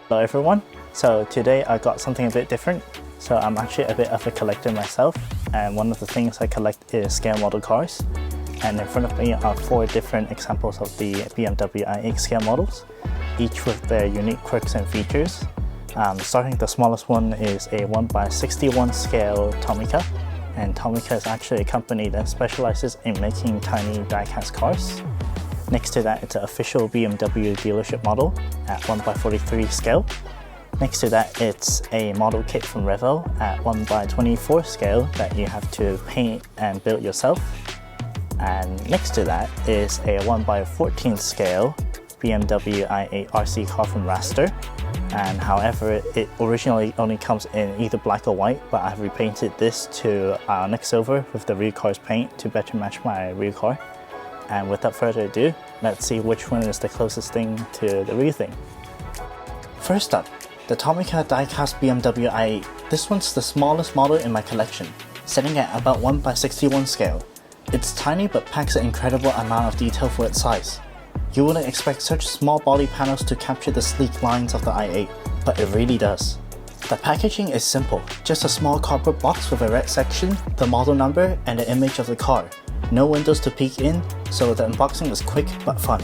Hello everyone, so today I got something a bit different. So I'm actually a bit of a collector myself, and one of the things I collect is scale model cars. And in front of me are 4 different examples of the BMW i8 scale models, each with their unique quirks and features. Starting the smallest one is a 1/61 scale Tomica, and Tomica is actually a company that specializes in making tiny diecast cars. Next to that, it's an official BMW dealership model at 1/43 scale. Next to that, it's a model kit from Revell at 1/24 scale that you have to paint and build yourself. And next to that is a 1/14 scale BMW i8 RC car from Rastar. And however, it originally only comes in either black or white, but I've repainted this to Ionic Silver with the rear car's paint to better match my rear car. And without further ado, let's see which one is the closest thing to the real thing. First up, the Tomica Diecast BMW i8. This one's the smallest model in my collection, sitting at about 1/61 scale. It's tiny but packs an incredible amount of detail for its size. You wouldn't expect such small body panels to capture the sleek lines of the i8, but it really does. The packaging is simple, just a small cardboard box with a red section, the model number, and the image of the car. No windows to peek in, so the unboxing is quick but fun.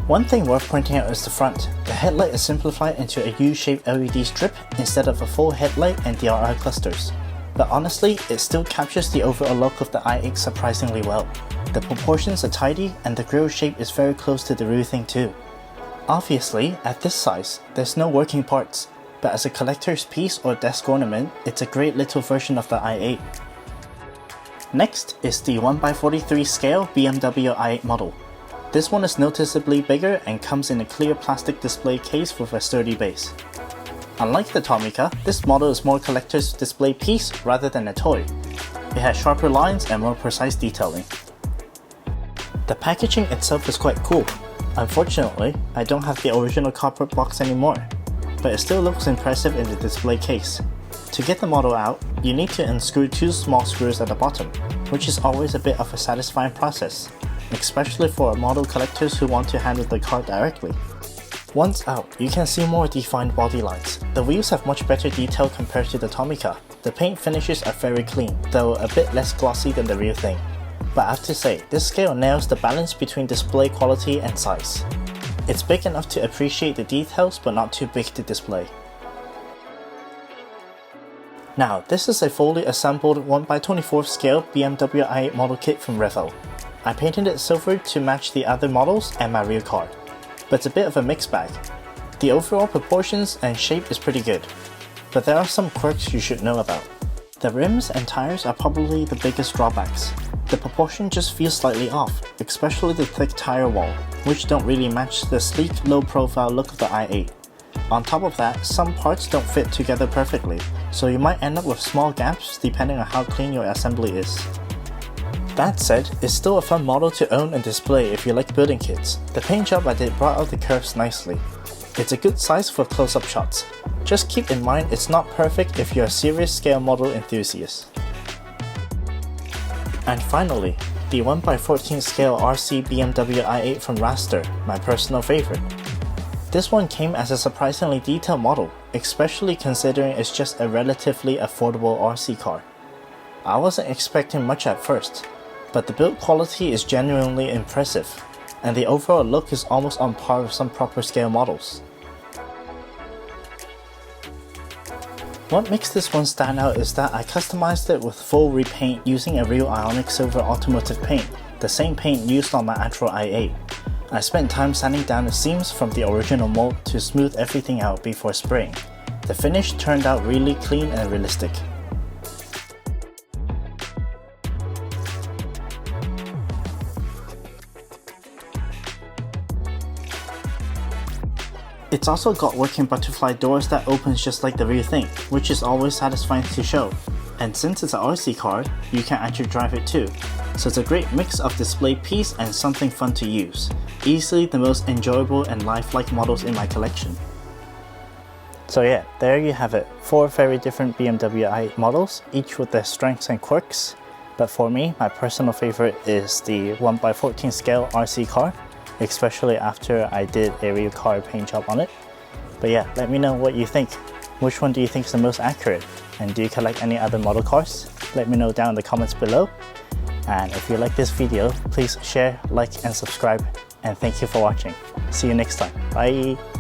One thing worth pointing out is the front. The headlight is simplified into a U-shaped LED strip instead of a full headlight and DRI clusters. But honestly, it still captures the overall look of the i8 surprisingly well. The proportions are tidy and the grille shape is very close to the real thing too. Obviously, at this size, there's no working parts, but as a collector's piece or desk ornament, it's a great little version of the i8. Next is the 1/43 scale BMW i8 model. This one is noticeably bigger and comes in a clear plastic display case with a sturdy base. Unlike the Tomica, this model is more collector's display piece rather than a toy. It has sharper lines and more precise detailing. The packaging itself is quite cool. Unfortunately, I don't have the original cardboard box anymore, but it still looks impressive in the display case. To get the model out, you need to unscrew 2 small screws at the bottom, which is always a bit of a satisfying process, especially for model collectors who want to handle the car directly. Once out, you can see more defined body lines. The wheels have much better detail compared to the Tomica. The paint finishes are very clean, though a bit less glossy than the real thing. But I have to say, this scale nails the balance between display quality and size. It's big enough to appreciate the details, but not too big to display. Now, this is a fully assembled 1/24 scale BMW i8 model kit from Revell. I painted it silver to match the other models and my rear car, but it's a bit of a mixed bag. The overall proportions and shape is pretty good, but there are some quirks you should know about. The rims and tires are probably the biggest drawbacks. The proportion just feels slightly off, especially the thick tire wall, which don't really match the sleek, low-profile look of the i8. On top of that, some parts don't fit together perfectly, so you might end up with small gaps depending on how clean your assembly is. That said, it's still a fun model to own and display if you like building kits. The paint job I did brought out the curves nicely. It's a good size for close-up shots. Just keep in mind it's not perfect if you're a serious scale model enthusiast. And finally, the 1/14 scale RC BMW i8 from Rastar, my personal favorite. This one came as a surprisingly detailed model, especially considering it's just a relatively affordable RC car. I wasn't expecting much at first, but the build quality is genuinely impressive, and the overall look is almost on par with some proper scale models. What makes this one stand out is that I customized it with full repaint using a real Ionic Silver automotive paint, the same paint used on my actual i8. I spent time sanding down the seams from the original mold to smooth everything out before spraying. The finish turned out really clean and realistic. It's also got working butterfly doors that opens just like the real thing, which is always satisfying to show. And since it's an RC car, you can actually drive it too. So it's a great mix of display piece and something fun to use. Easily the most enjoyable and lifelike models in my collection. So yeah, there you have it. 4 very different BMW i8 models, each with their strengths and quirks. But for me, my personal favorite is the 1x14 scale RC car, especially after I did a real car paint job on it. But yeah, let me know what you think. Which one do you think is the most accurate? And do you collect any other model cars? Let me know down in the comments below. And if you like this video, please share, like, and subscribe. And thank you for watching. See you next time. Bye.